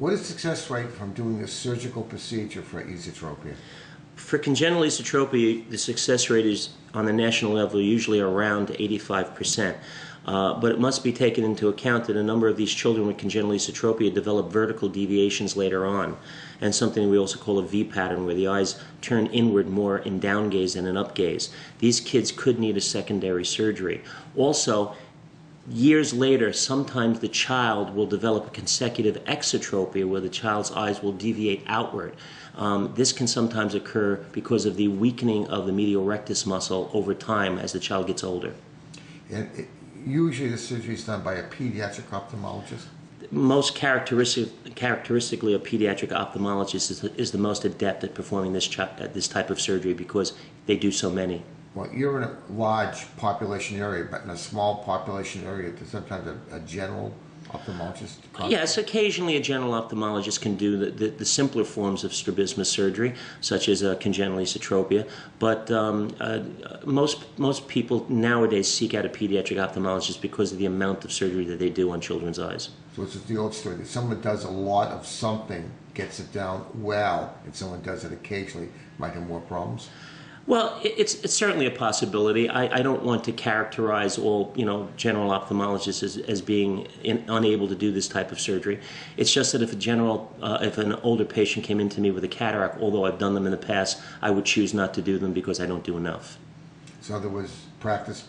What is the success rate from doing a surgical procedure for esotropia? For congenital esotropia, the success rate is on the national level usually around 85%. But it must be taken into account that a number of these children with congenital esotropia develop vertical deviations later on, and something we also call a V pattern, where the eyes turn inward more in down gaze than in up gaze. These kids could need a secondary surgery. Also, years later, sometimes the child will develop a consecutive exotropia, where the child's eyes will deviate outward. This can sometimes occur because of the weakening of the medial rectus muscle over time as the child gets older. Usually the surgery is done by a pediatric ophthalmologist? Most characteristically, a pediatric ophthalmologist is the most adept at performing this type of surgery because they do so many. Well, you're in a large population area, but in a small population area, there's sometimes a general ophthalmologist? Yes, occasionally a general ophthalmologist can do the simpler forms of strabismus surgery, such as congenital esotropia, but most people nowadays seek out a pediatric ophthalmologist because of the amount of surgery that they do on children's eyes. So it's just the old story that someone does a lot of something, gets it down well, and someone does it occasionally, might have more problems? Well, it's certainly a possibility. I don't want to characterize all general ophthalmologists as being unable to do this type of surgery. It's just that if an older patient came into me with a cataract, although I've done them in the past, I would choose not to do them because I don't do enough. So in other words, practice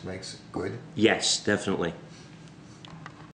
makes good? Yes, definitely.